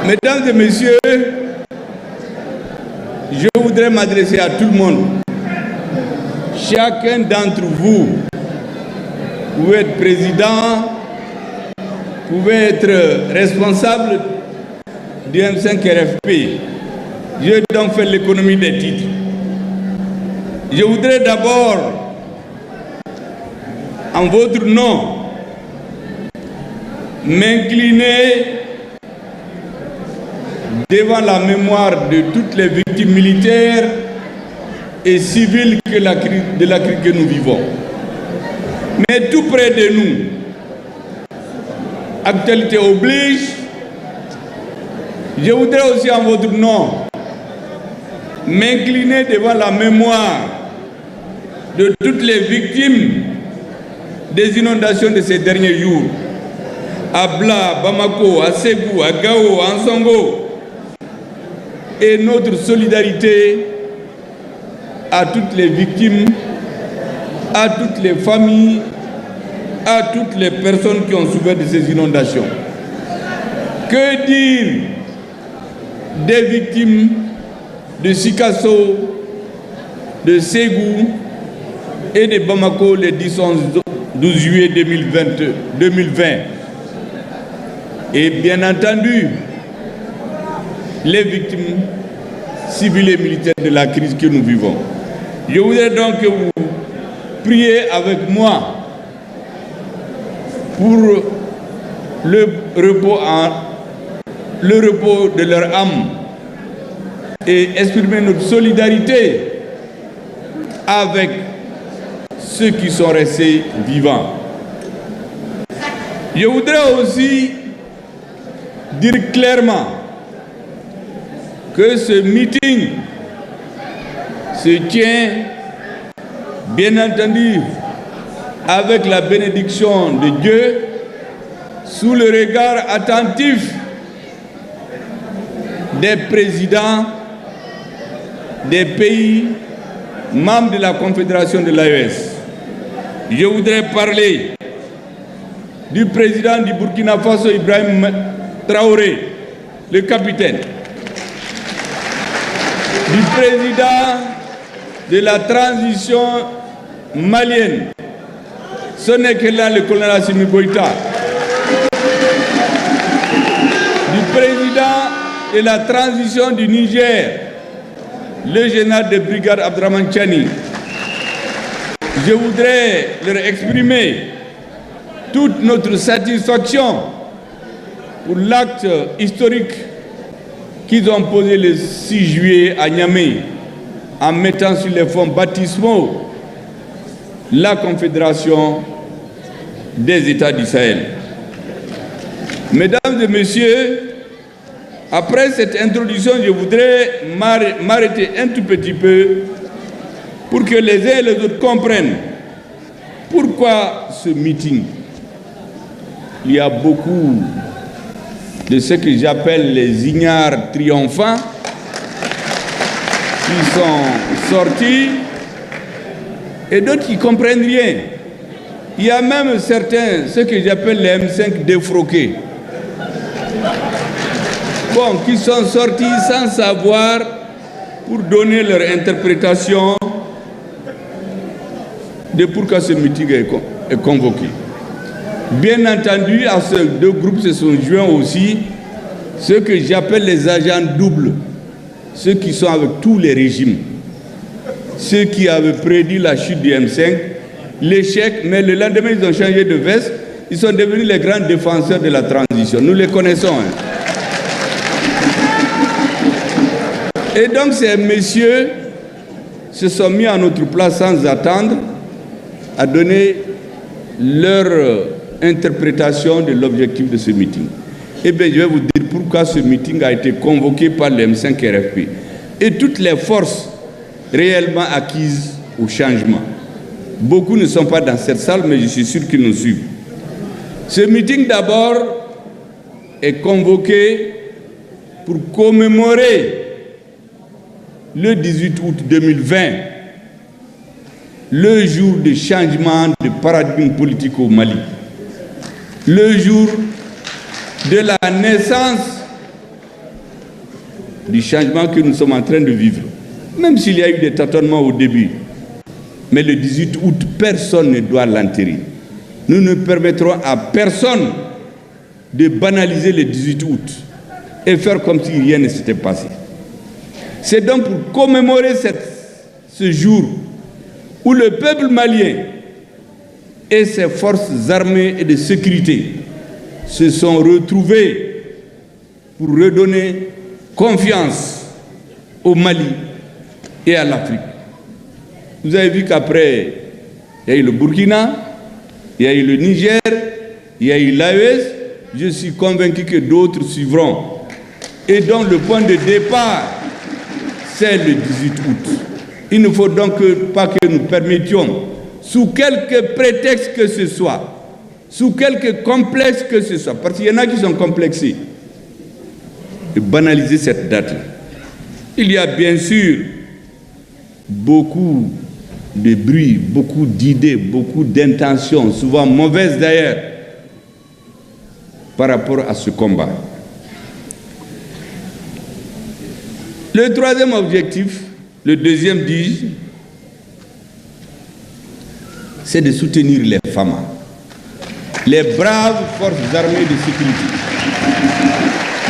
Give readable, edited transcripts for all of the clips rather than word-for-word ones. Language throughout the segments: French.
Mesdames et messieurs, je voudrais m'adresser à tout le monde. Chacun d'entre vous pouvez être président, pouvez être responsable du M5 RFP. Je vais donc faire l'économie des titres. Je voudrais d'abord, en votre nom, m'incliner devant la mémoire de toutes les victimes militaires et civiles de la crise que nous vivons. Mais tout près de nous, actualité oblige, je voudrais aussi en votre nom m'incliner devant la mémoire de toutes les victimes des inondations de ces derniers jours. À Bla, Bamako, à Ségou, à Gao, à Ansongo. Et notre solidarité à toutes les victimes, à toutes les familles, à toutes les personnes qui ont souffert de ces inondations. Que dire des victimes de Sikasso, de Ségou et de Bamako le 12 juillet 2020. Et bien entendu, les victimes civiles et militaires de la crise que nous vivons. Je voudrais donc que vous priez avec moi pour le repos de leur âme et exprimer notre solidarité avec ceux qui sont restés vivants. Je voudrais aussi dire clairement que ce meeting se tient, bien entendu, avec la bénédiction de Dieu, sous le regard attentif des présidents des pays membres de la Confédération de l'AES. Je voudrais parler du président du Burkina Faso, Ibrahim Traoré, le capitaine, du président de la transition malienne, ce n'est que là le colonel Assimi Goïta, du président de la transition du Niger, le général de brigade Abdraman Chani. Je voudrais leur exprimer toute notre satisfaction pour l'acte historique qu'ils ont posé le 6 juillet à Niamey en mettant sur les fonds baptismaux la Confédération des États du Sahel. Mesdames et messieurs, après cette introduction, je voudrais m'arrêter un tout petit peu pour que les uns et les autres comprennent pourquoi ce meeting. Il y a beaucoup de ce que j'appelle les ignares triomphants qui sont sortis et d'autres qui ne comprennent rien. Il y a même certains, ce que j'appelle les M5 défroqués, qui sont sortis sans savoir pour donner leur interprétation de pourquoi ce meeting est convoqué. Bien entendu, à ces deux groupes se sont joints aussi ceux que j'appelle les agents doubles, ceux qui sont avec tous les régimes, ceux qui avaient prédit la chute du M5, l'échec, mais le lendemain ils ont changé de veste, ils sont devenus les grands défenseurs de la transition. Nous les connaissons. Et donc ces messieurs se sont mis à notre place sans attendre à donner leur interprétation de l'objectif de ce meeting. Eh bien, je vais vous dire pourquoi ce meeting a été convoqué par le M5 RFP et toutes les forces réellement acquises au changement. Beaucoup ne sont pas dans cette salle, mais je suis sûr qu'ils nous suivent. Ce meeting d'abord est convoqué pour commémorer le 18 août 2020, le jour de changement de paradigme politique au Mali, le jour de la naissance du changement que nous sommes en train de vivre. Même s'il y a eu des tâtonnements au début. Mais le 18 août, personne ne doit l'enterrer. Nous ne permettrons à personne de banaliser le 18 août et faire comme si rien ne s'était passé. C'est donc pour commémorer ce jour où le peuple malien et ses forces armées et de sécurité se sont retrouvés pour redonner confiance au Mali et à l'Afrique. Vous avez vu qu'après, il y a eu le Burkina, il y a eu le Niger, il y a eu l'AES. Je suis convaincu que d'autres suivront. Et donc le point de départ, c'est le 18 août. Il ne faut donc pas que nous permettions, sous quelque prétexte que ce soit, sous quelque complexe que ce soit, parce qu'il y en a qui sont complexés, de banaliser cette date. Il y a bien sûr beaucoup de bruit, beaucoup d'idées, beaucoup d'intentions, souvent mauvaises d'ailleurs, par rapport à ce combat. Le troisième objectif, le deuxième, dis-je, c'est de soutenir les femmes, les braves forces armées de sécurité.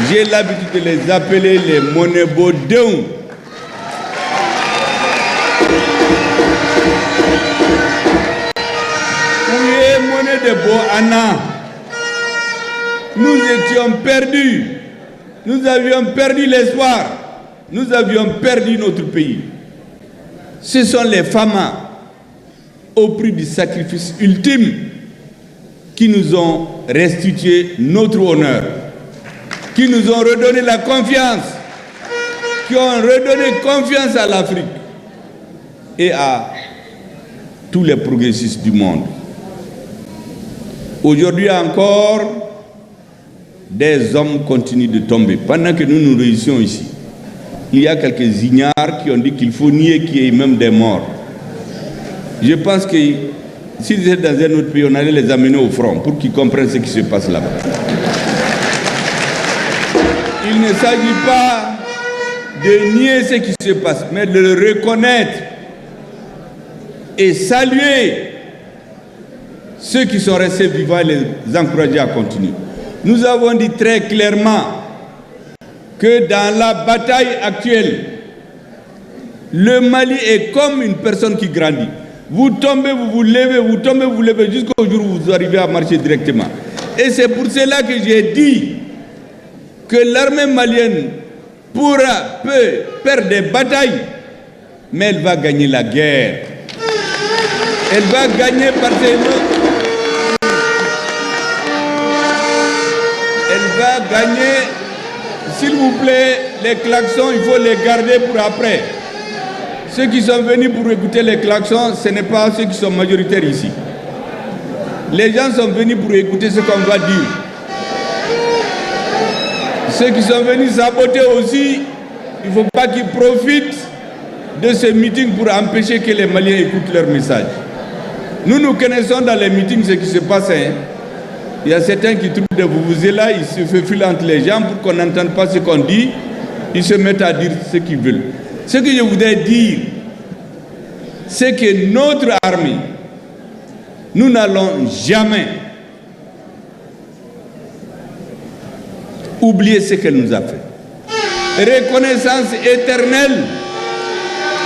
J'ai l'habitude de les appeler les Monébodéons. Oui, Moné de Boana. Nous étions perdus. Nous avions perdu l'espoir. Nous avions perdu notre pays. Ce sont les femmes, au prix du sacrifice ultime, qui nous ont restitué notre honneur, qui nous ont redonné la confiance, qui ont redonné confiance à l'Afrique et à tous les progressistes du monde. Aujourd'hui encore, des hommes continuent de tomber. Pendant que nous nous réussissons ici, il y a quelques ignares qui ont dit qu'il faut nier qu'il y ait même des morts. Je pense que s'ils étaient dans un autre pays, on allait les amener au front pour qu'ils comprennent ce qui se passe là-bas. Il ne s'agit pas de nier ce qui se passe, mais de le reconnaître et saluer ceux qui sont restés vivants et les encourager à continuer. Nous avons dit très clairement que dans la bataille actuelle, le Mali est comme une personne qui grandit. Vous tombez, vous vous levez, vous tombez, vous vous levez, jusqu'au jour où vous arrivez à marcher directement. Et c'est pour cela que j'ai dit que l'armée malienne peut perdre des batailles, mais elle va gagner la guerre. Elle va gagner parce que elle va gagner. S'il vous plaît, les klaxons, il faut les garder pour après. Ceux qui sont venus pour écouter les klaxons, ce n'est pas ceux qui sont majoritaires ici. Les gens sont venus pour écouter ce qu'on va dire. Ceux qui sont venus saboter aussi, il ne faut pas qu'ils profitent de ce meeting pour empêcher que les Maliens écoutent leur message. Nous connaissons dans les meetings ce qui se passe. Il y a certains qui trouvent des vuvuzelas, ils se faufilent entre les gens pour qu'on n'entende pas ce qu'on dit. Ils se mettent à dire ce qu'ils veulent. Ce que je voudrais dire, c'est que notre armée, nous n'allons jamais oublier ce qu'elle nous a fait. Reconnaissance éternelle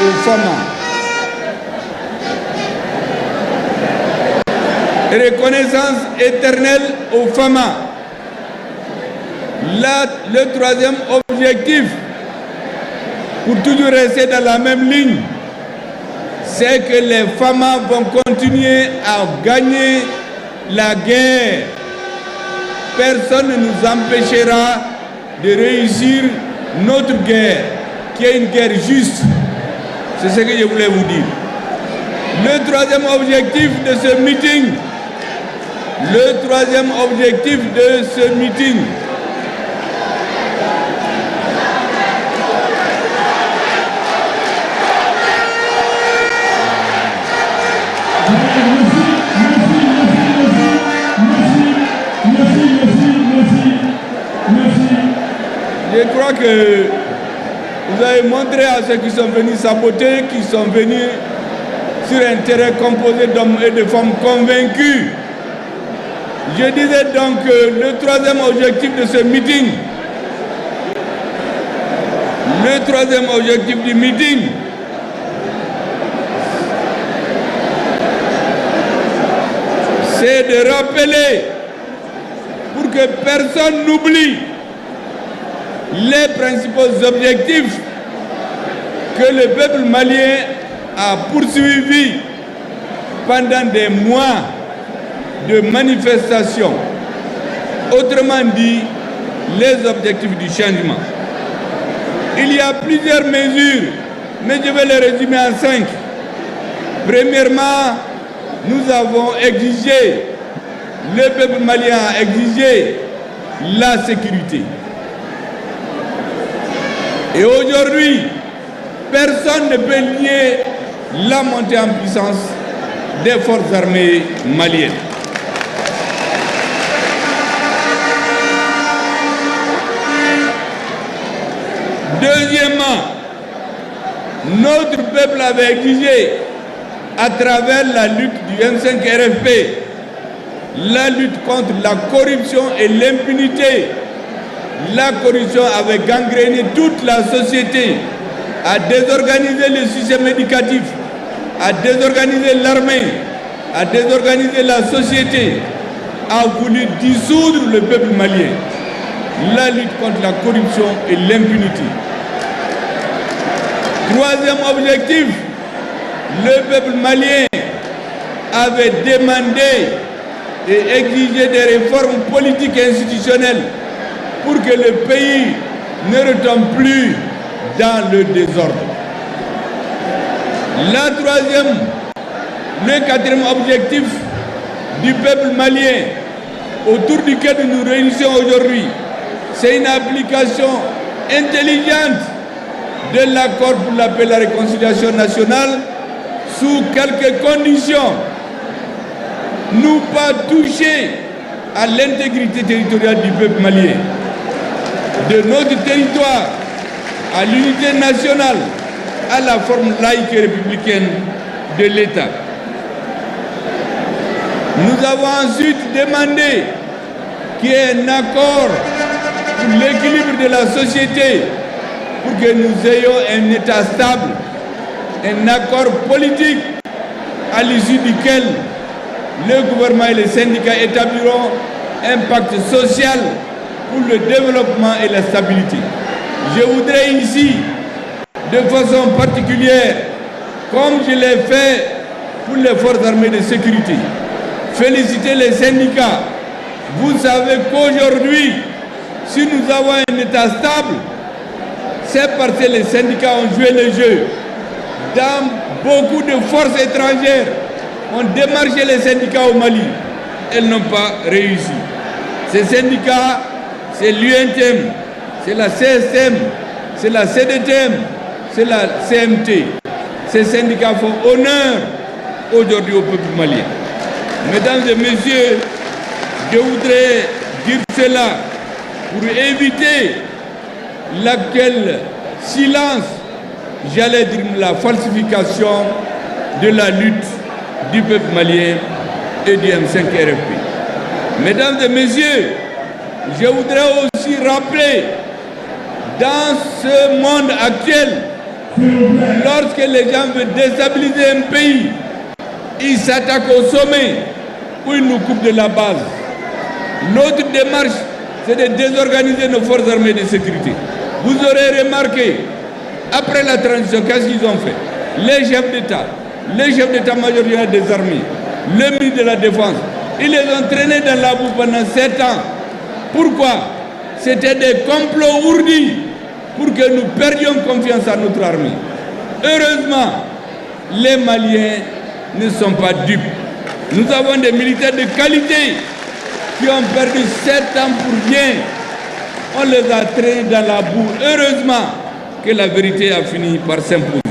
aux femmes. Reconnaissance éternelle aux femmes. Le troisième objectif, pour toujours rester dans la même ligne, c'est que les femmes vont continuer à gagner la guerre. Personne ne nous empêchera de réussir notre guerre, qui est une guerre juste. C'est ce que je voulais vous dire. Le troisième objectif de ce meeting, je crois que Vous avez montré à ceux qui sont venus saboter, qui sont venus sur un terrain composé d'hommes et de femmes convaincus. Je disais donc que le troisième objectif de ce meeting, c'est de rappeler, pour que personne n'oublie, les principaux objectifs que le peuple malien a poursuivis pendant des mois de manifestations. Autrement dit, les objectifs du changement. Il y a plusieurs mesures, mais je vais les résumer en 5. Premièrement, nous avons exigé, le peuple malien a exigé la sécurité. Et aujourd'hui, personne ne peut nier la montée en puissance des forces armées maliennes. Deuxièmement, notre peuple avait exigé, à travers la lutte du M5 RFP, la lutte contre la corruption et l'impunité. La corruption avait gangréné toute la société, a désorganisé le système éducatif, a désorganisé l'armée, a désorganisé la société, a voulu dissoudre le peuple malien. La lutte contre la corruption et l'impunité. Troisième objectif, le peuple malien avait demandé et exigé des réformes politiques et institutionnelles pour que le pays ne retombe plus dans le désordre. Le quatrième objectif du peuple malien, autour duquel nous nous réunissons aujourd'hui, c'est une application intelligente de l'accord pour la paix et la réconciliation nationale sous quelques conditions. Nous pas toucher à l'intégrité territoriale du peuple malien, de notre territoire à l'unité nationale, à la forme laïque et républicaine de l'État. Nous avons ensuite demandé qu'il y ait un accord pour l'équilibre de la société, pour que nous ayons un État stable, un accord politique à l'issue duquel le gouvernement et les syndicats établiront un pacte social pour le développement et la stabilité. Je voudrais ici, de façon particulière, comme je l'ai fait pour les forces armées de sécurité, féliciter les syndicats. Vous savez qu'aujourd'hui, si nous avons un État stable, c'est parce que les syndicats ont joué le jeu. Dans beaucoup de forces étrangères, on démarché les syndicats au Mali. Elles n'ont pas réussi. Ces syndicats, c'est l'UNTM, c'est la CSM, c'est la CDTM, c'est la CMT. Ces syndicats font honneur aujourd'hui au peuple malien. Mesdames et messieurs, je voudrais dire cela pour éviter l'actuel silence, j'allais dire la falsification de la lutte du peuple malien et du M5 RFP. Mesdames et messieurs, je voudrais aussi rappeler, dans ce monde actuel, lorsque les gens veulent déstabiliser un pays, ils s'attaquent au sommet ou ils nous coupent de la base. L'autre démarche, c'est de désorganiser nos forces armées de sécurité. Vous aurez remarqué, après la transition, qu'est-ce qu'ils ont fait? Les chefs d'État, les chefs d'État-major des armées, le ministre de la Défense, ils les ont traînés dans la boue pendant 7 ans. Pourquoi? C'était des complots ourdis pour que nous perdions confiance à notre armée. Heureusement, les Maliens ne sont pas dupes. Nous avons des militaires de qualité qui ont perdu 7 ans pour rien. On les a traînés dans la boue. Heureusement que la vérité a fini par s'imposer.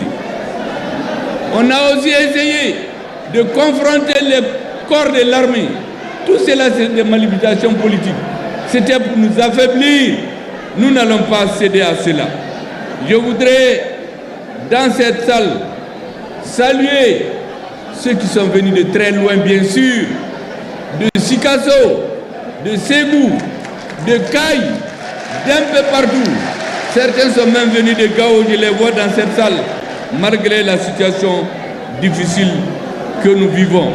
On a aussi essayé de confronter les corps de l'armée. Tout cela, c'est des manipulations politiques. C'était pour nous affaiblir. Nous n'allons pas céder à cela. Je voudrais, dans cette salle, saluer ceux qui sont venus de très loin, bien sûr, de Sikasso, de Ségou, de Caille, d'un peu partout. Certains sont même venus de Gao, je les vois dans cette salle, malgré la situation difficile que nous vivons.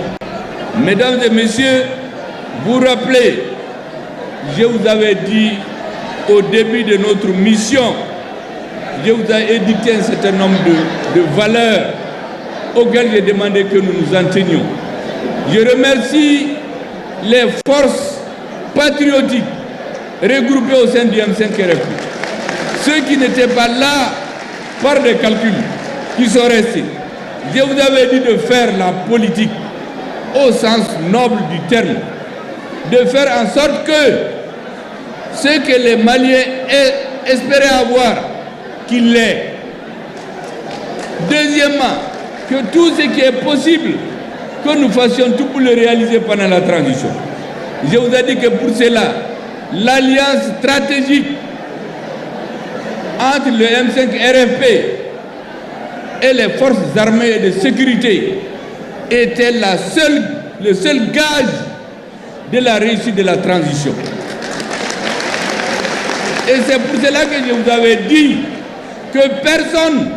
Mesdames et messieurs, vous rappelez, je vous avais dit au début de notre mission, je vous ai édicté un certain nombre de valeurs auxquelles j'ai demandé que nous nous en tenions. Je remercie les forces patriotiques regroupées au sein du M5RFP. Ceux qui n'étaient pas là par des calculs, qui sont restés. Je vous avais dit de faire la politique au sens noble du terme, de faire en sorte que ce que les Maliens espéraient avoir, qu'il l'ait. Deuxièmement, que tout ce qui est possible, que nous fassions tout pour le réaliser pendant la transition. Je vous ai dit que pour cela, l'alliance stratégique entre le M5RFP et les forces armées et de sécurité était le seul gage de la réussite de la transition. Et c'est pour cela que je vous avais dit que personne,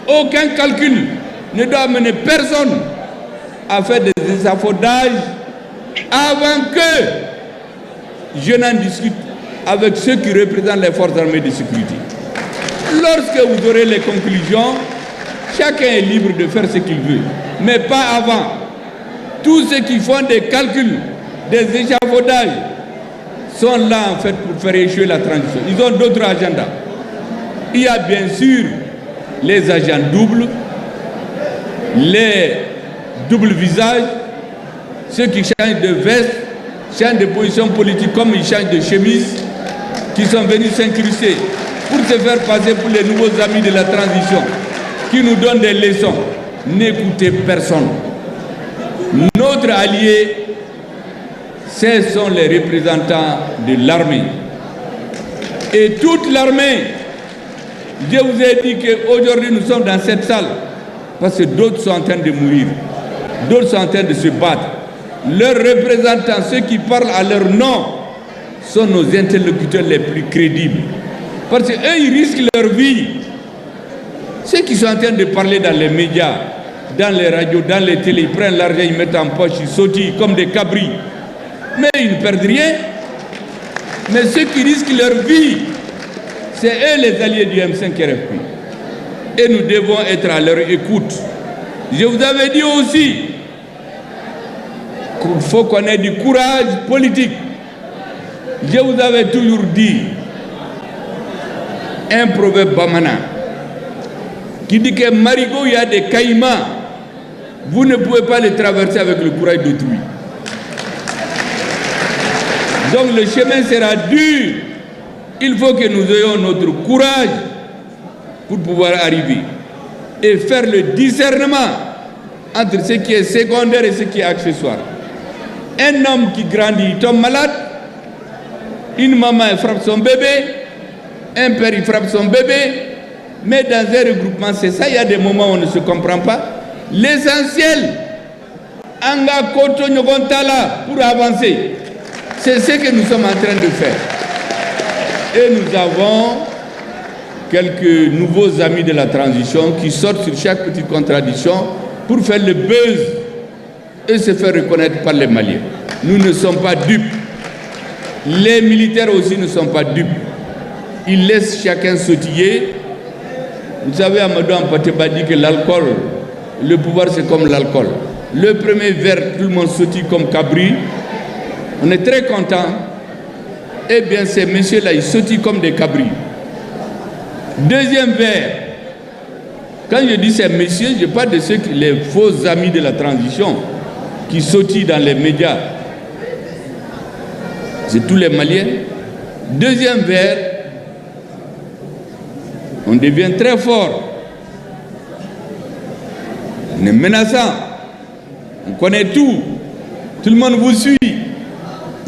aucun calcul ne doit amener personne à faire des échafaudages avant que je n'en discute avec ceux qui représentent les forces armées de sécurité. Lorsque vous aurez les conclusions, chacun est libre de faire ce qu'il veut, mais pas avant. Tous ceux qui font des calculs, des échafaudages, sont là en fait pour faire échouer la transition. Ils ont d'autres agendas. Il y a bien sûr les agents doubles, les doubles visages, ceux qui changent de veste, changent de position politique comme ils changent de chemise, qui sont venus s'incruster pour se faire passer pour les nouveaux amis de la transition, qui nous donnent des leçons. N'écoutez personne. Notre allié, ce sont les représentants de l'armée. Et toute l'armée, je vous ai dit qu'aujourd'hui nous sommes dans cette salle parce que d'autres sont en train de mourir, d'autres sont en train de se battre. Leurs représentants, ceux qui parlent à leur nom, sont nos interlocuteurs les plus crédibles. Parce qu'eux, ils risquent leur vie. Ceux qui sont en train de parler dans les médias, dans les radios, dans les télés, ils prennent l'argent, ils mettent en poche, ils sautillent comme des cabris. Mais ils ne perdent rien. Mais ceux qui risquent leur vie, c'est eux les alliés du M5RFP. Et nous devons être à leur écoute. Je vous avais dit aussi qu'il faut qu'on ait du courage politique. Je vous avais toujours dit un proverbe bamana qui dit que marigot, il y a des caïmans, vous ne pouvez pas les traverser avec le courage d'autrui. Donc le chemin sera dur. Il faut que nous ayons notre courage pour pouvoir arriver et faire le discernement entre ce qui est secondaire et ce qui est accessoire. Un homme qui grandit, il tombe malade, une maman elle frappe son bébé, un père il frappe son bébé, mais dans un regroupement c'est ça, il y a des moments où on ne se comprend pas. L'essentiel, anga koto nyogontala pour avancer. C'est ce que nous sommes en train de faire. Et nous avons quelques nouveaux amis de la transition qui sortent sur chaque petite contradiction pour faire le buzz et se faire reconnaître par les Maliens. Nous ne sommes pas dupes. Les militaires aussi ne sont pas dupes. Ils laissent chacun sautiller. Vous savez, Amadou Ampateba dit que l'alcool, le pouvoir c'est comme l'alcool. Le premier verre, tout le monde sautille comme cabri. On est très content. Eh bien, ces messieurs-là, ils sautillent comme des cabris. Deuxième verre. Quand je dis ces messieurs, je parle de ceux qui, les faux amis de la transition, qui sautillent dans les médias. C'est tous les Maliens. Deuxième verre, on devient très fort. On est menaçant. On connaît tout. Tout le monde vous suit.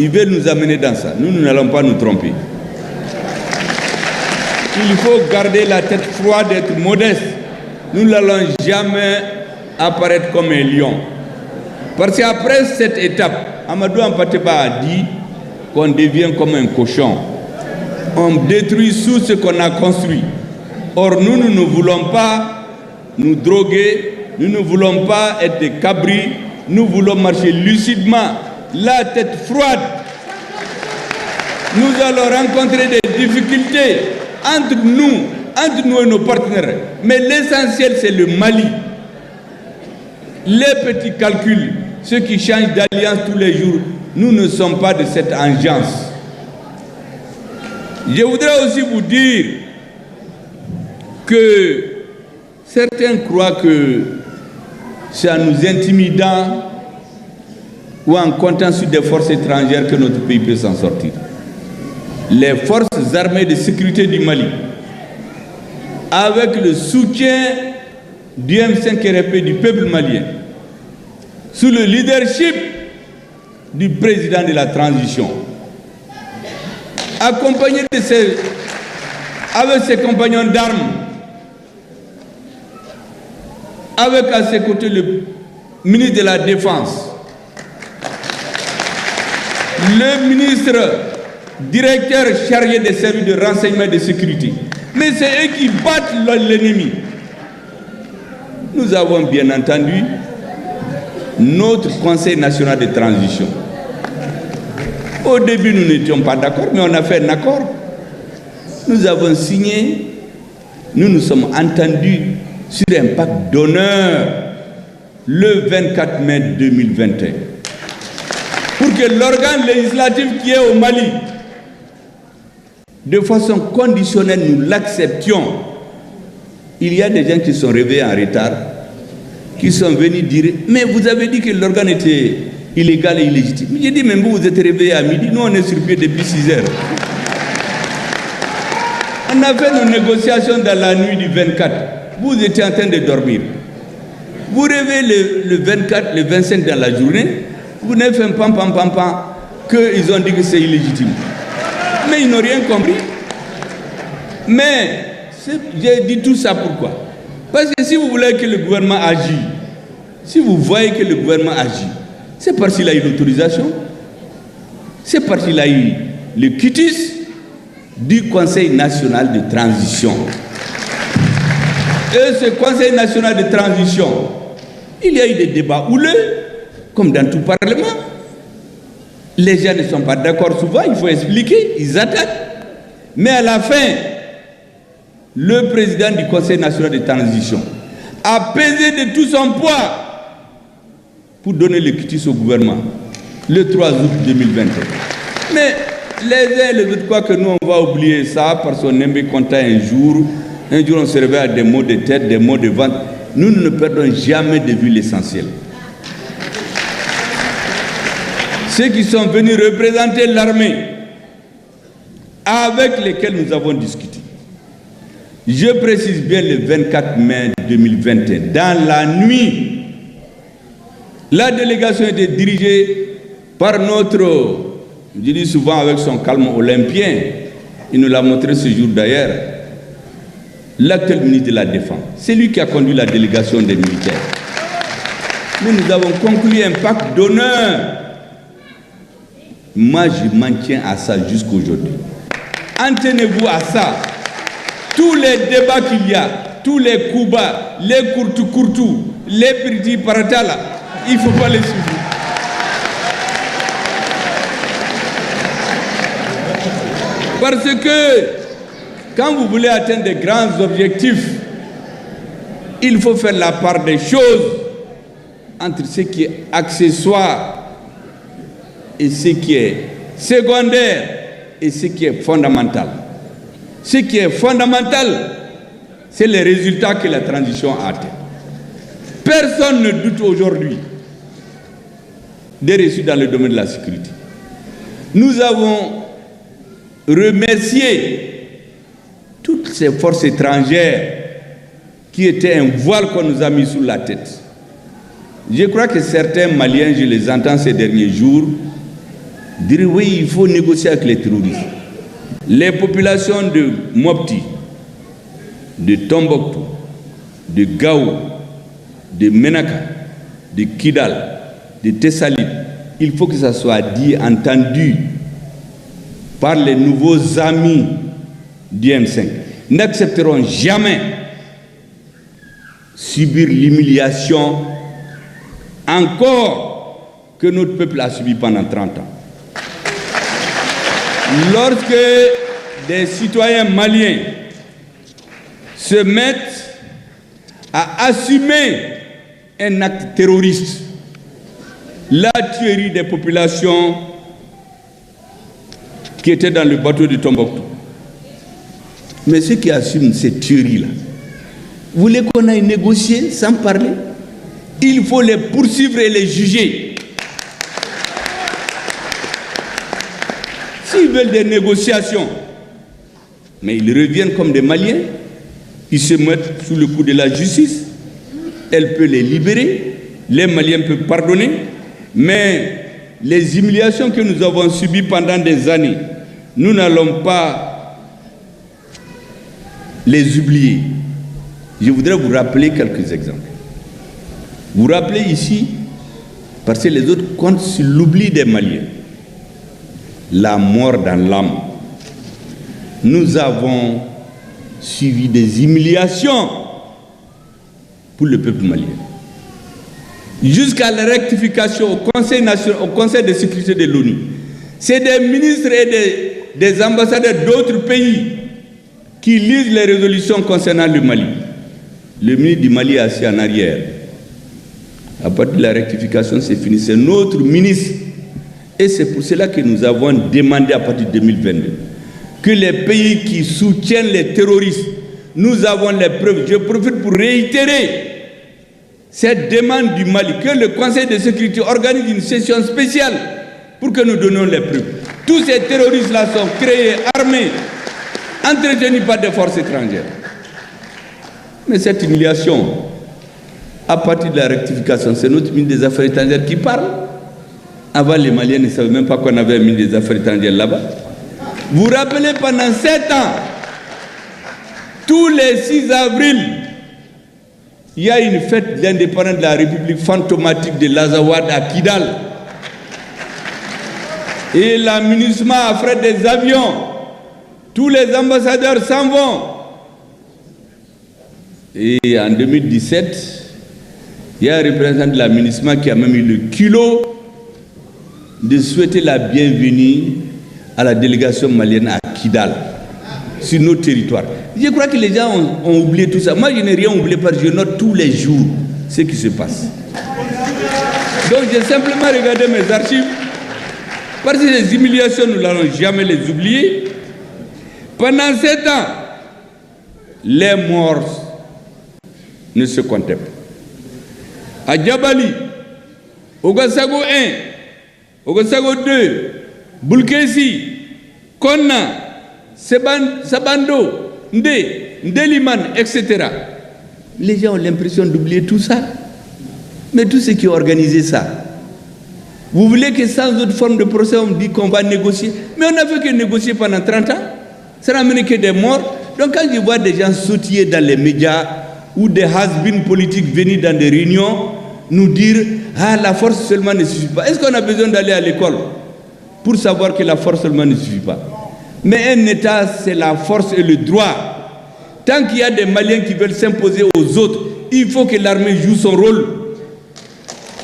Ils veulent nous amener dans ça. Nous n'allons pas nous tromper. il faut garder la tête froide, être modeste. Nous n'allons jamais apparaître comme un lion. Parce qu'après cette étape, Amadou Hampâté-Bâ a dit qu'on devient comme un cochon. On détruit tout ce qu'on a construit. Or, nous ne voulons pas nous droguer, nous ne voulons pas être des cabris, nous voulons marcher lucidement, la tête froide. Nous allons rencontrer des difficultés entre nous et nos partenaires. Mais l'essentiel, c'est le Mali. Les petits calculs, ceux qui changent d'alliance tous les jours, nous ne sommes pas de cette engeance. Je voudrais aussi vous dire que certains croient que c'est en nous intimidant ou en comptant sur des forces étrangères que notre pays peut s'en sortir. Les forces armées de sécurité du Mali, avec le soutien du M5RP du peuple malien, sous le leadership du président de la transition, accompagné avec ses compagnons d'armes, avec à ses côtés le ministre de la Défense, le ministre directeur chargé des services de renseignement et de sécurité. Mais c'est eux qui battent l'ennemi. Nous avons bien entendu notre Conseil national de transition. Au début, nous n'étions pas d'accord, mais on a fait un accord. Nous avons signé, nous nous sommes entendus sur un pacte d'honneur le 24 mai 2021. Pour que l'organe législatif qui est au Mali, de façon conditionnelle, nous l'acceptions. Il y a des gens qui sont réveillés en retard, qui sont venus dire « Mais vous avez dit que l'organe était illégal et illégitime. » J'ai dit « Mais vous êtes réveillés à midi, nous on est sur pied depuis 6 heures. » On a fait nos négociations dans la nuit du 24. Vous étiez en train de dormir. Vous réveillez le 24, le 25 dans la journée, vous n'avez fait un pam qu'ils ont dit que c'est illégitime. Mais ils n'ont rien compris. Mais j'ai dit tout ça pourquoi? Parce que si vous voulez que le gouvernement agisse, si vous voyez que le gouvernement agit, c'est parce qu'il a eu l'autorisation, c'est parce qu'il a eu le quitus du Conseil national de transition. Et ce Conseil national de transition, il y a eu des débats houleux, comme dans tout parlement. Les gens ne sont pas d'accord souvent, il faut expliquer, ils attaquent. Mais à la fin, le président du Conseil national de transition a pesé de tout son poids pour donner le quitus au gouvernement le 3 août 2021. Mais les uns et les autres croient que nous on va oublier ça parce qu'on aime content un jour on se réveille à des mots de tête, des mots de ventre. Nous ne perdons jamais de vue l'essentiel. Ceux qui sont venus représenter l'armée avec lesquels nous avons discuté. Je précise bien le 24 mai 2021, dans la nuit, la délégation était dirigée par notre, je dis souvent avec son calme olympien, il nous l'a montré ce jour d'ailleurs, l'actuel ministre de la Défense. C'est lui qui a conduit la délégation des militaires. Nous avons conclu un pacte d'honneur. Moi, je m'en tiens à ça jusqu'aujourd'hui. En tenez-vous à ça. Tous les débats qu'il y a, tous les coups bas, les courtou, les petits paratala, il ne faut pas les suivre. Parce que quand vous voulez atteindre des grands objectifs, il faut faire la part des choses entre ce qui est accessoire et ce qui est secondaire et ce qui est fondamental. Ce qui est fondamental, c'est les résultats que la transition a atteints. Personne ne doute aujourd'hui des résultats dans le domaine de la sécurité. Nous avons remercié toutes ces forces étrangères qui étaient un voile qu'on nous a mis sous la tête. Je crois que certains Maliens, je les entends ces derniers jours, dire oui, il faut négocier avec les terroristes. Les populations de Mopti, de Tombouctou, de Gao, de Menaka, de Kidal, de Tessalit, il faut que ça soit dit, entendu par les nouveaux amis du M5. N'accepteront jamais subir l'humiliation encore que notre peuple a subi pendant 30 ans. Lorsque des citoyens maliens se mettent à assumer un acte terroriste, la tuerie des populations qui étaient dans le bateau de Tombouctou. Mais ceux qui assument ces tueries-là, vous voulez qu'on aille négocier sans parler? Il faut les poursuivre et les juger. S'ils veulent des négociations, mais ils reviennent comme des Maliens, ils se mettent sous le coup de la justice, elle peut les libérer, les Maliens peuvent pardonner, mais les humiliations que nous avons subies pendant des années, nous n'allons pas les oublier. Je voudrais vous rappeler quelques exemples. Vous rappelez ici, parce que les autres comptent sur l'oubli des Maliens, la mort dans l'âme. Nous avons suivi des humiliations pour le peuple malien. Jusqu'à la rectification au Conseil national, au Conseil de sécurité de l'ONU. C'est des ministres et des ambassadeurs d'autres pays qui lisent les résolutions concernant le Mali. Le ministre du Mali est assis en arrière. À partir de la rectification, c'est fini. C'est notre ministre. Et c'est pour cela que nous avons demandé à partir de 2022 que les pays qui soutiennent les terroristes, nous avons les preuves. Je profite pour réitérer cette demande du Mali, que le Conseil de sécurité organise une session spéciale pour que nous donnions les preuves. Tous ces terroristes-là sont créés, armés, entretenus par des forces étrangères. Mais cette humiliation, à partir de la rectification, c'est notre ministre des Affaires étrangères qui parle. Avant, les Maliens ne savaient même pas qu'on avait un ministre des Affaires étrangères là-bas. Vous vous rappelez, pendant 7 ans, tous les 6 avril, il y a une fête d'indépendance de la République fantomatique de l'Azawad à Kidal. Et l'aménagement a fait des avions. Tous les ambassadeurs s'en vont. Et en 2017, il y a un représentant de l'aménagement qui a même eu le culot de souhaiter la bienvenue à la délégation malienne à Kidal, sur nos territoires. Je crois que les gens ont oublié tout ça. Moi, je n'ai rien oublié parce que je note tous les jours ce qui se passe. Donc, j'ai simplement regardé mes archives. Parce que les humiliations, nous n'allons jamais les oublier. Pendant 7 ans, les morts ne se comptaient pas. À Djabali, au Gassago 1, au Gassago 2, Boulkesi, Konna, Sabando, Ndeliman, etc. Les gens ont l'impression d'oublier tout ça. Mais tout ce qui a organisé ça, vous voulez que sans autre forme de procès, on dit qu'on va négocier? Mais on n'a fait que négocier pendant 30 ans. Ça n'a amené que des morts. Donc quand je vois des gens sautiller dans les médias ou des has-been politiques venir dans des réunions, nous dire « Ah, la force seulement ne suffit pas ». Est-ce qu'on a besoin d'aller à l'école pour savoir que la force seulement ne suffit pas? Mais un État, c'est la force et le droit. Tant qu'il y a des Maliens qui veulent s'imposer aux autres, il faut que l'armée joue son rôle.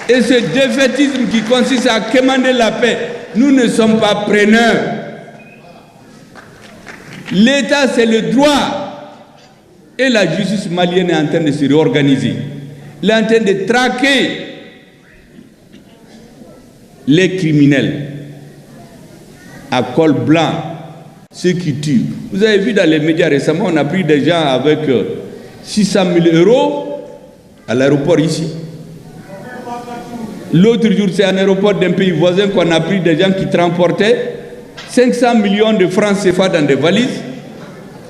Et ce défaitisme qui consiste à commander la paix, nous ne sommes pas preneurs. L'État, c'est le droit. Et la justice malienne est en train de se réorganiser. Elle est en train de traquer les criminels à col blanc, ceux qui tuent. Vous avez vu dans les médias récemment, on a pris des gens avec 600 000 € à l'aéroport ici. L'autre jour, c'est un aéroport d'un pays voisin qu'on a pris des gens qui transportaient 500 millions de francs CFA dans des valises.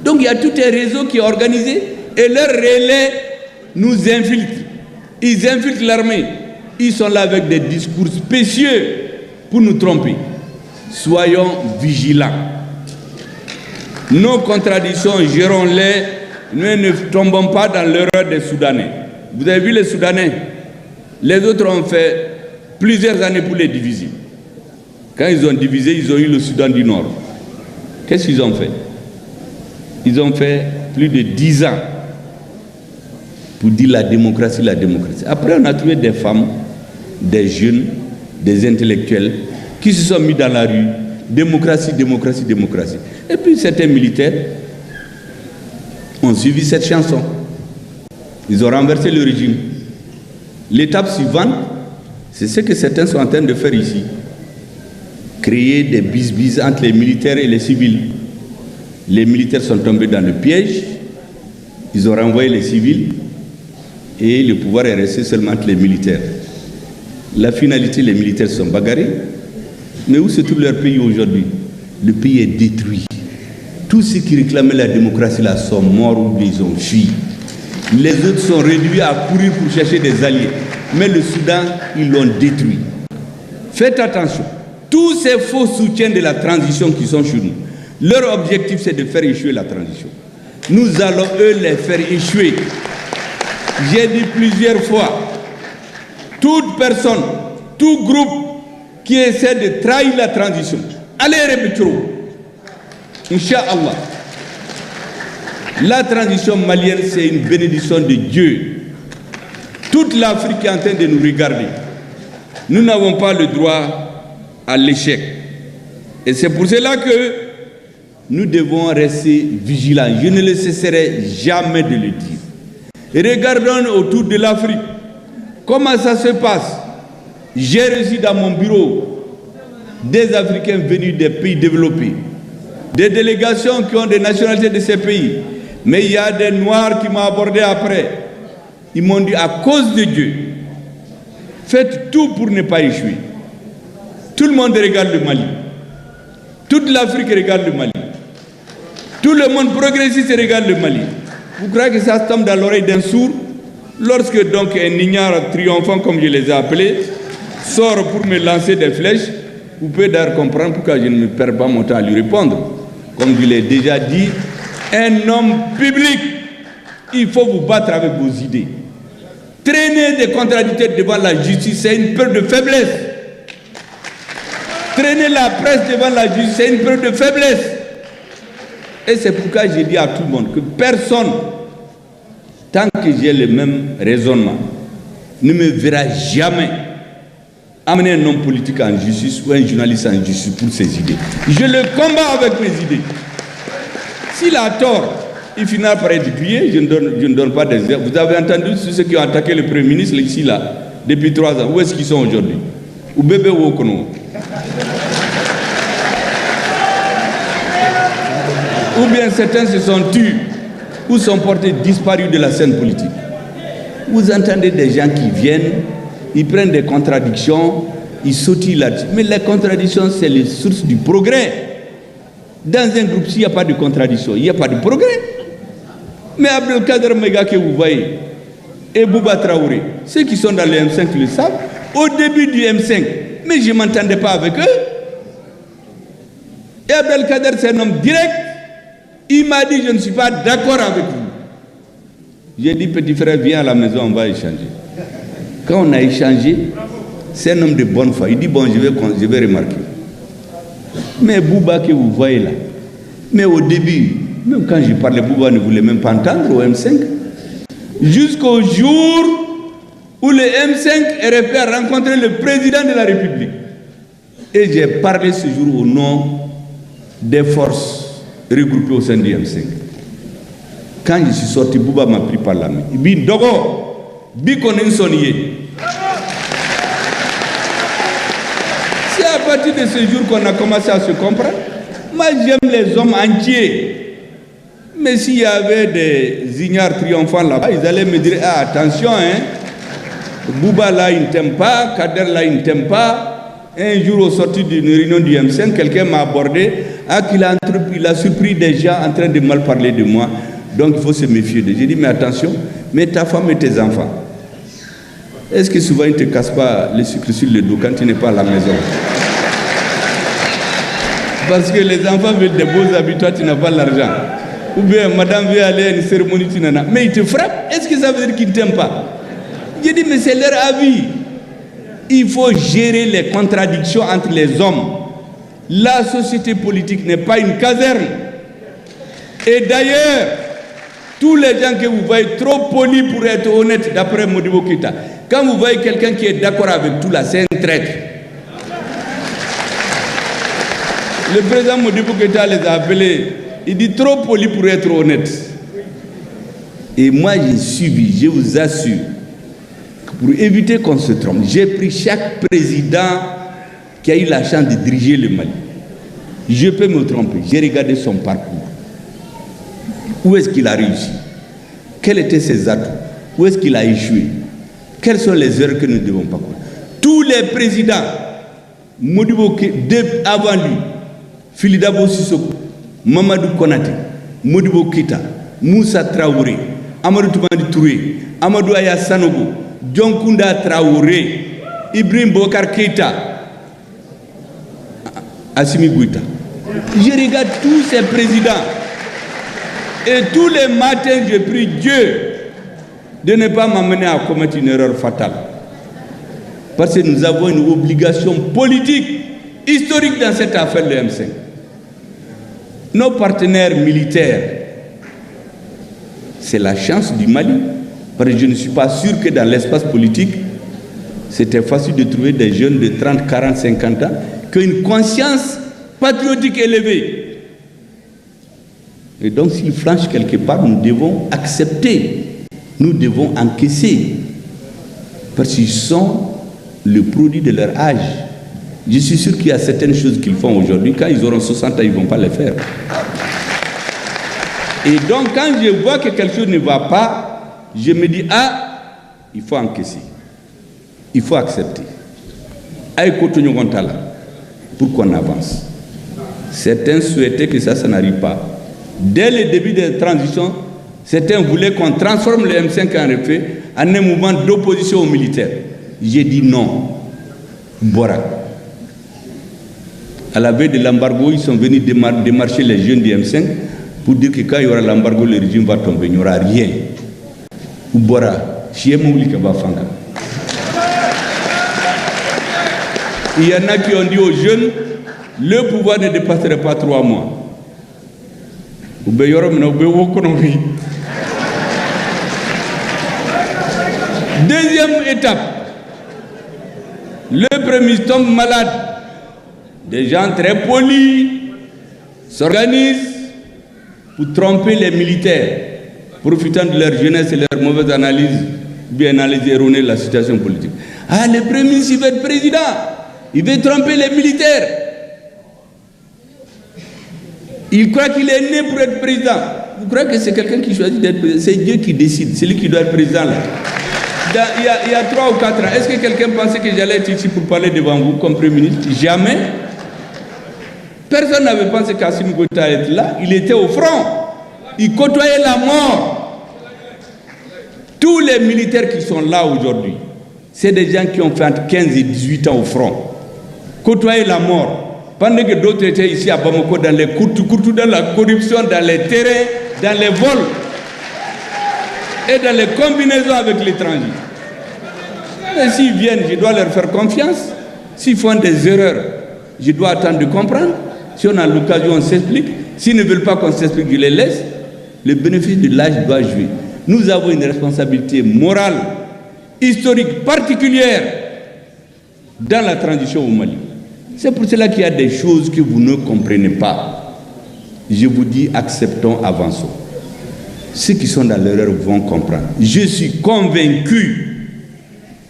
Donc il y a tout un réseau qui est organisé et leurs relais nous infiltrent. Ils infiltrent l'armée. Ils sont là avec des discours spécieux pour nous tromper. Soyons vigilants. Nos contradictions, gérons-les Nous ne tombons pas dans l'erreur des Soudanais. Vous avez vu les Soudanais? Les autres ont fait plusieurs années pour les diviser. Quand ils ont divisé, ils ont eu le Soudan du Nord. Qu'est-ce qu'ils ont fait? Ils ont fait plus de 10 ans pour dire la démocratie, la démocratie. Après, on a trouvé des femmes, des jeunes, des intellectuels qui se sont mis dans la rue. Démocratie, démocratie, démocratie. Et puis certains militaires ont suivi cette chanson. Ils ont renversé le régime. L'étape suivante, c'est ce que certains sont en train de faire ici. Créer des bis-bis entre les militaires et les civils. Les militaires sont tombés dans le piège. Ils ont renvoyé les civils. Et le pouvoir est resté seulement entre les militaires. La finalité, les militaires sont bagarrés. Mais où se trouve leur pays aujourd'hui? Le pays est détruit. Tous ceux qui réclamaient la démocratie là sont morts ou ils ont fui. Les autres sont réduits à courir pour chercher des alliés. Mais le Soudan, ils l'ont détruit. Faites attention. Tous ces faux soutiens de la transition qui sont chez nous, leur objectif c'est de faire échouer la transition. Nous allons eux les faire échouer. J'ai dit plusieurs fois, toute personne, tout groupe qui essaie de trahir la transition, allez répéter. Inch'Allah. La transition malienne, c'est une bénédiction de Dieu. Toute l'Afrique est en train de nous regarder. Nous n'avons pas le droit à l'échec. Et c'est pour cela que nous devons rester vigilants. Je ne le cesserai jamais de le dire. Et regardons autour de l'Afrique. Comment ça se passe? J'ai reçu dans mon bureau des Africains venus des pays développés, des délégations qui ont des nationalités de ces pays. Mais il y a des Noirs qui m'ont abordé après. Ils m'ont dit, à cause de Dieu, faites tout pour ne pas échouer. Tout le monde regarde le Mali. Toute l'Afrique regarde le Mali. Tout le monde progressiste regarde le Mali. Vous croyez que ça tombe dans l'oreille d'un sourd? Lorsque donc un ignare triomphant, comme je les ai appelés, sort pour me lancer des flèches, vous pouvez d'ailleurs comprendre pourquoi je ne me perds pas mon temps à lui répondre. Comme je l'ai déjà dit, un homme public, il faut vous battre avec vos idées. Traîner des contradicteurs devant la justice, c'est une preuve de faiblesse. Traîner la presse devant la justice, c'est une preuve de faiblesse. Et c'est pourquoi j'ai dit à tout le monde que personne, tant que j'ai le même raisonnement, ne me verra jamais amener un homme politique en justice ou un journaliste en justice pour ses idées. Je le combats avec mes idées. S'il a tort, il finira par être grillé. Je ne donne pas des exemples. Vous avez entendu ceux qui ont attaqué le Premier ministre ici, là, depuis 3 ans. Où est-ce qu'ils sont aujourd'hui? Ou bébé ou Okono? Ou bien certains se sont tués ou sont portés disparus de la scène politique. Vous entendez des gens qui viennent, ils prennent des contradictions, ils sautillent là-dessus. Mais les contradictions, c'est les sources du progrès. Dans un groupe, s'il n'y a pas de contradiction, il n'y a pas de progrès. Mais Abdelkader Mega que vous voyez, et Bouba Traoré, ceux qui sont dans le M5 le savent, au début du M5, mais je ne m'entendais pas avec eux. Et Abdelkader, c'est un homme direct. Il m'a dit, je ne suis pas d'accord avec vous. J'ai dit, petit frère, viens à la maison, on va échanger. Quand on a échangé, c'est un homme de bonne foi. Il dit, bon, je vais remarquer. Mais Bouba que vous voyez là, mais au début, même quand je parlais, Bouba ne voulait même pas entendre au M5. Jusqu'au jour où le M5 est fait à rencontrer le président de la République. Et j'ai parlé ce jour au nom des forces regroupées au sein du M5. Quand je suis sorti, Bouba m'a pris par la main. Il dit, Dogo, Bikonen Soniye. C'est à partir de ce jour qu'on a commencé à se comprendre. Moi, j'aime les hommes entiers. Mais s'il y avait des ignares triomphants là-bas, ils allaient me dire, ah, attention, hein, Bouba là, il ne t'aime pas, Kader là, il ne t'aime pas. Un jour, au sorti d'une réunion du M5, quelqu'un m'a abordé, il a surpris des gens en train de mal parler de moi. Donc, il faut se méfier d'eux. J'ai dit, mais attention, mais ta femme et tes enfants, est-ce que souvent ils ne te cassent pas les sucres sur le dos quand tu n'es pas à la maison? Parce que les enfants veulent des beaux habits, toi tu n'as pas l'argent. ou bien madame veut aller à une cérémonie, mais il te frappe. Est-ce que ça veut dire qu'il ne t'aime pas? J'ai dit, mais c'est leur avis. Il faut gérer les contradictions entre les hommes. La société politique n'est pas une caserne. Et d'ailleurs, tous les gens que vous voyez trop polis pour être honnêtes, d'après Modibo Keïta, quand vous voyez quelqu'un qui est d'accord avec tout là, c'est un traître. Le président Modibo Keïta les a appelés, il dit trop poli pour être honnête. Et moi j'ai suivi, je vous assure, que pour éviter qu'on se trompe, j'ai pris chaque président qui a eu la chance de diriger le Mali. Je peux me tromper, j'ai regardé son parcours. Où est-ce qu'il a réussi? Quels étaient ses atouts? Où est-ce qu'il a échoué? Quelles sont les erreurs que nous ne devons pas faire? Tous les présidents, Modibo Keïta, avant lui, Philidabo Sissoko, Mamadou Konaté, Modibo Keïta, Moussa Traoré, Amadou Toumani Touré, Amadou Aya Sanogo, Dionkunda Traoré, Ibrahim Bokar Keïta, Assimi Goïta. Je regarde tous ces présidents et tous les matins je prie Dieu de ne pas m'amener à commettre une erreur fatale. Parce que nous avons une obligation politique, historique dans cette affaire de M5. Nos partenaires militaires, c'est la chance du Mali. Parce que je ne suis pas sûr que dans l'espace politique, c'était facile de trouver des jeunes de 30, 40, 50 ans qui ont une conscience patriotique élevée. Et donc s'ils flanchent quelque part, nous devons accepter. Nous devons encaisser. Parce qu'ils sont le produit de leur âge. Je suis sûr qu'il y a certaines choses qu'ils font aujourd'hui. Quand ils auront 60 ans, ils ne vont pas les faire. Et donc quand je vois que quelque chose ne va pas, je me dis, ah, il faut encaisser. Il faut accepter. Pour qu'on avance. Certains souhaitaient que ça n'arrive pas. Dès le début de la transition, certains voulaient qu'on transforme le M5 en RFA en un mouvement d'opposition aux militaires. J'ai dit non. Bora. À la veille de l'embargo, ils sont venus démarcher les jeunes du M5 pour dire que quand il y aura l'embargo, le régime va tomber. Il n'y aura rien. Bora. Il y en a qui ont dit aux jeunes, le pouvoir ne dépasserait pas 3 mois. Deuxième étape, le premier ministre tombe malade. Des gens très polis s'organisent pour tromper les militaires, profitant de leur jeunesse et leur mauvaise analyse, bien analyse erronée de la situation politique. Ah, le premier ministre, il veut être président, il veut tromper les militaires. Il croit qu'il est né pour être président. Vous croyez que c'est quelqu'un qui choisit d'être président? C'est Dieu qui décide, c'est lui qui doit être président là. Il y a 3 ou 4 ans, est-ce que quelqu'un pensait que j'allais être ici pour parler devant vous comme Premier ministre? Jamais. Personne n'avait pensé qu'Assimi Goïta allait être là. Il était au front. Il côtoyait la mort. Tous les militaires qui sont là aujourd'hui, c'est des gens qui ont fait entre 15 et 18 ans au front. Côtoyer la mort. Pendant que d'autres étaient ici à Bamako dans les courtes, dans la corruption, dans les terrains, dans les vols et dans les combinaisons avec l'étranger. Et s'ils viennent, je dois leur faire confiance. S'ils font des erreurs, je dois attendre de comprendre. Si on a l'occasion, on s'explique. S'ils ne veulent pas qu'on s'explique, je les laisse. Le bénéfice de l'âge doit jouer. Nous avons une responsabilité morale, historique, particulière dans la transition au Mali. C'est pour cela qu'il y a des choses que vous ne comprenez pas. Je vous dis, acceptons, avançons. Ceux qui sont dans l'erreur vont comprendre. Je suis convaincu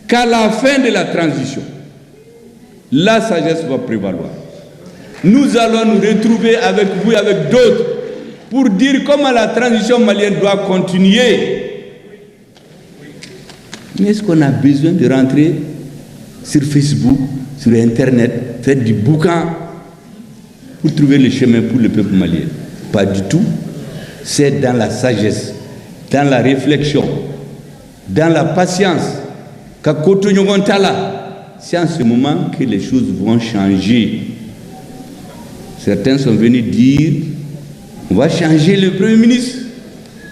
qu'à la fin de la transition, la sagesse va prévaloir. Nous allons nous retrouver avec vous et avec d'autres pour dire comment la transition malienne doit continuer. Mais est-ce qu'on a besoin de rentrer sur Facebook, sur Internet, faire du boucan pour trouver le chemin pour le peuple malien? Pas du tout. C'est dans la sagesse, dans la réflexion, dans la patience, c'est en ce moment que les choses vont changer. Certains sont venus dire On va changer le Premier ministre.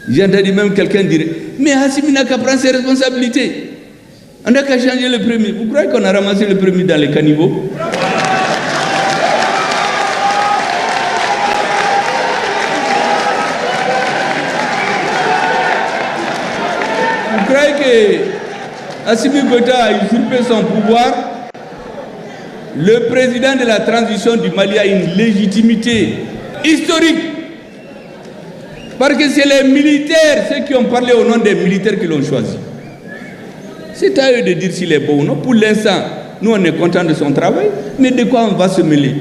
J'ai entendu même quelqu'un dire, mais Assimi n'a qu'à prendre ses responsabilités. On n'a qu'à changer le Premier. Vous croyez qu'on a ramassé le Premier dans les caniveaux? Vous croyez que Assimi Goïta a usurpé son pouvoir? Le président de la transition du Mali a une légitimité historique. Parce que c'est les militaires, ceux qui ont parlé au nom des militaires qui l'ont choisi. C'est à eux de dire s'il est bon ou non. Pour l'instant, nous on est contents de son travail, mais de quoi on va se mêler?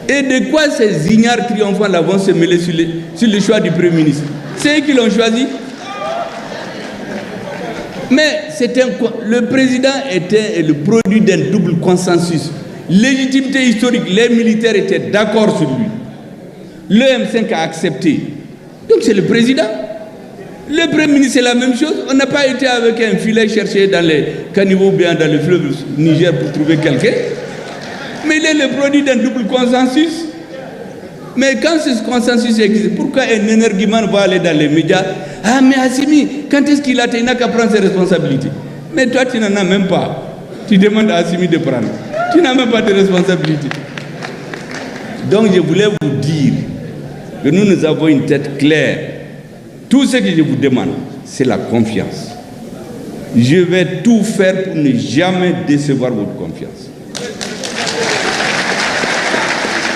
Et de quoi ces ignares triomphants là vont se mêler sur le choix du Premier ministre? C'est eux qui l'ont choisi. Mais le président était le produit d'un double consensus. Légitimité historique, les militaires étaient d'accord sur lui. Le M5 a accepté. Donc c'est le président. Le Premier ministre, c'est la même chose. On n'a pas été avec un filet chercher dans les caniveaux ou bien dans le fleuve Niger pour trouver quelqu'un. Mais il est le produit d'un double consensus. Mais quand ce consensus existe, pourquoi un énergumène va aller dans les médias? Ah mais Assimi, quand est-ce qu'il n'a qu'à prendre ses responsabilités? Mais toi tu n'en as même pas. Tu demandes à Assimi de prendre. Tu n'as même pas de responsabilité. Donc je voulais vous dire que nous avons une tête claire. Tout ce que je vous demande, c'est la confiance. Je vais tout faire pour ne jamais décevoir votre confiance.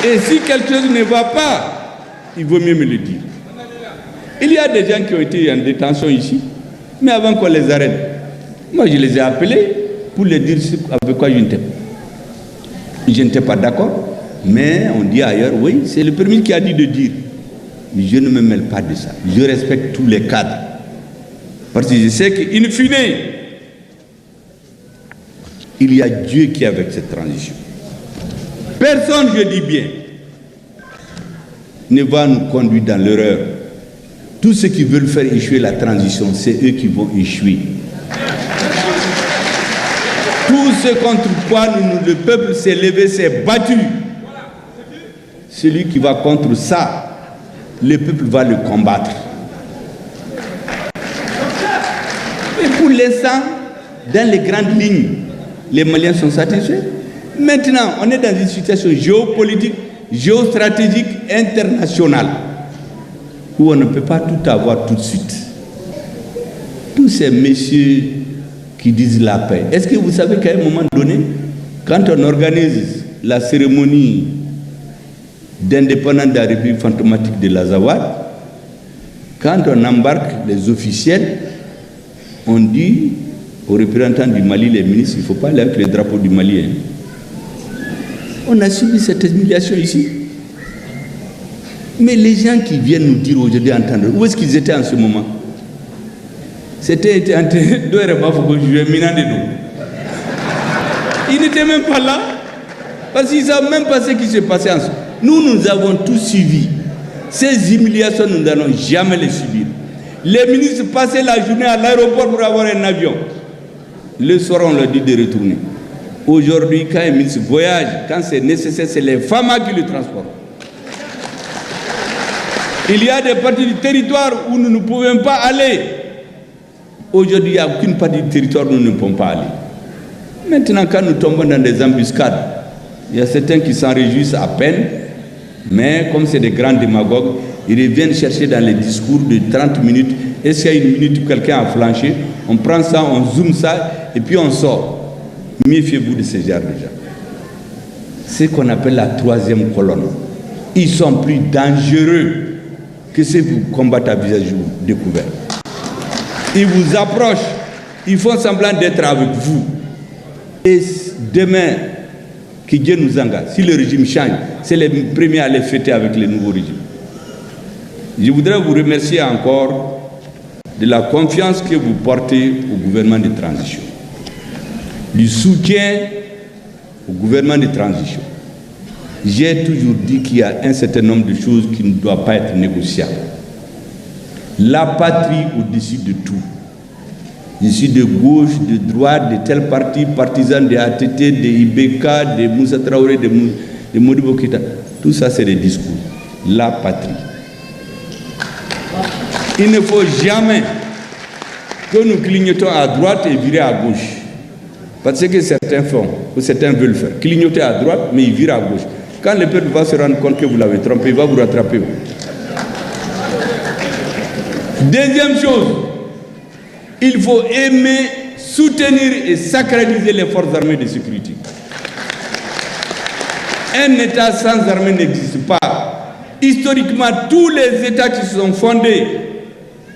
Et si quelque chose ne va pas, il vaut mieux me le dire. Il y a des gens qui ont été en détention ici, mais avant qu'on les arrête, moi je les ai appelés pour leur dire avec quoi je n'étais pas d'accord. Mais on dit ailleurs, oui, c'est le Premier qui a dit de dire. Mais je ne me mêle pas de ça. Je respecte tous les cadres. Parce que je sais qu'in fine, il y a Dieu qui est avec cette transition. Personne, je dis bien, ne va nous conduire dans l'erreur. Tous ceux qui veulent faire échouer la transition, c'est eux qui vont échouer. Tout ce contre quoi le peuple s'est levé, s'est battu. Celui qui va contre ça, le peuple va le combattre. Et pour l'instant, dans les grandes lignes, les Maliens sont satisfaits. Maintenant, on est dans une situation géopolitique, géostratégique, internationale, où on ne peut pas tout avoir tout de suite. Tous ces messieurs qui disent la paix, est-ce que vous savez qu'à un moment donné, quand on organise la cérémonie d'indépendance de la République fantomatique de l'Azawad, quand on embarque les officiels, on dit aux représentants du Mali, les ministres, il ne faut pas aller avec les drapeaux du Mali. On a subi cette humiliation ici. Mais les gens qui viennent nous dire aujourd'hui, entendre, où est-ce qu'ils étaient en ce moment? C'était entre deux ils n'étaient même pas là, parce qu'ils ne savent même pas ce qui s'est passé ensemble. Nous avons tout suivi. Ces humiliations, nous n'allons jamais les subir. Les ministres passaient la journée à l'aéroport pour avoir un avion. Le soir, on leur dit de retourner. Aujourd'hui, quand un ministre voyage, quand c'est nécessaire, c'est les femmes qui le transportent. Il y a des parties du territoire où nous ne pouvons pas aller. Aujourd'hui, il n'y a aucune partie du territoire où nous ne pouvons pas aller. Maintenant, quand nous tombons dans des embuscades, il y a certains qui s'en réjouissent à peine, mais comme c'est des grands démagogues, ils reviennent chercher dans les discours de 30 minutes. Est-ce qu'il y a une minute où quelqu'un a flanché? On prend ça, on zoome ça, et puis on sort. Méfiez-vous de ces gens déjà. C'est ce qu'on appelle la troisième colonne. Ils sont plus dangereux que ceux qui combattent à visage découvert. Ils vous approchent, ils font semblant d'être avec vous. Et demain, que Dieu nous engage, si le régime change, c'est les premiers à les fêter avec le nouveau régime. Je voudrais vous remercier encore de la confiance que vous portez au gouvernement de transition, du soutien au gouvernement de transition. J'ai toujours dit qu'il y a un certain nombre de choses qui ne doivent pas être négociables. La patrie au-dessus de tout. Je suis de gauche, de droite, de tel parti, partisan de ATT, de IBK, de Moussa Traoré, de Modibo Keïta. Tout ça, c'est des discours. La patrie. Il ne faut jamais que nous clignotons à droite et virer à gauche. Parce que certains font, ou certains veulent faire. Clignoter à droite, mais ils virent à gauche. Quand le peuple va se rendre compte que vous l'avez trompé, il va vous rattraper. Deuxième chose, il faut aimer, soutenir et sacraliser les forces armées de sécurité. Un État sans armée n'existe pas. Historiquement, tous les États qui se sont fondés,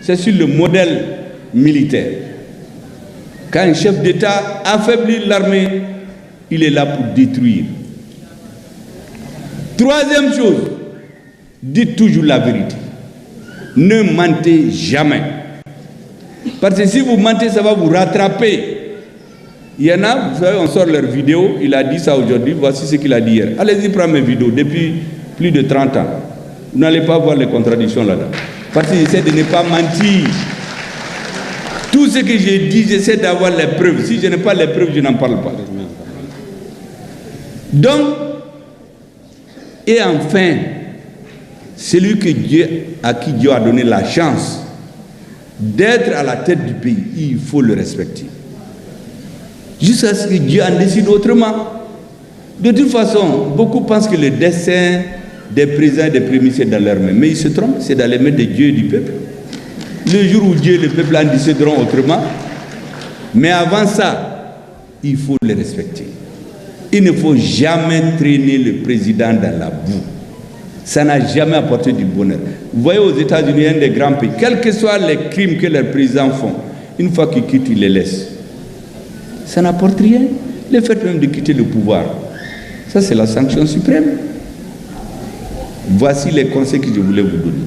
c'est sur le modèle militaire. Quand un chef d'État affaiblit l'armée, il est là pour détruire. Troisième chose, dites toujours la vérité. Ne mentez jamais. Parce que si vous mentez, ça va vous rattraper. Il y en a, vous savez, on sort leur vidéo, il a dit ça aujourd'hui, voici ce qu'il a dit hier. Allez-y prendre mes vidéos depuis plus de 30 ans. Vous n'allez pas voir les contradictions là-dedans. Parce que j'essaie de ne pas mentir. Tout ce que j'ai dit, j'essaie d'avoir les preuves. Si je n'ai pas les preuves, je n'en parle pas. Donc, et enfin, celui à qui Dieu a donné la chance d'être à la tête du pays, il faut le respecter. Jusqu'à ce que Dieu en décide autrement. De toute façon, beaucoup pensent que le dessein des présidents et des premiers, c'est dans leurs mains. Mais ils se trompent, c'est dans les mains de Dieu et du peuple. Le jour où Dieu et le peuple en décideront autrement. Mais avant ça, il faut le respecter. Il ne faut jamais traîner le président dans la boue. Ça n'a jamais apporté du bonheur. Vous voyez aux États-Unis, un des grands pays, quels que soient les crimes que leurs présidents font, une fois qu'ils quittent, ils les laissent. Ça n'apporte rien. Le fait même de quitter le pouvoir, ça c'est la sanction suprême. Voici les conseils que je voulais vous donner.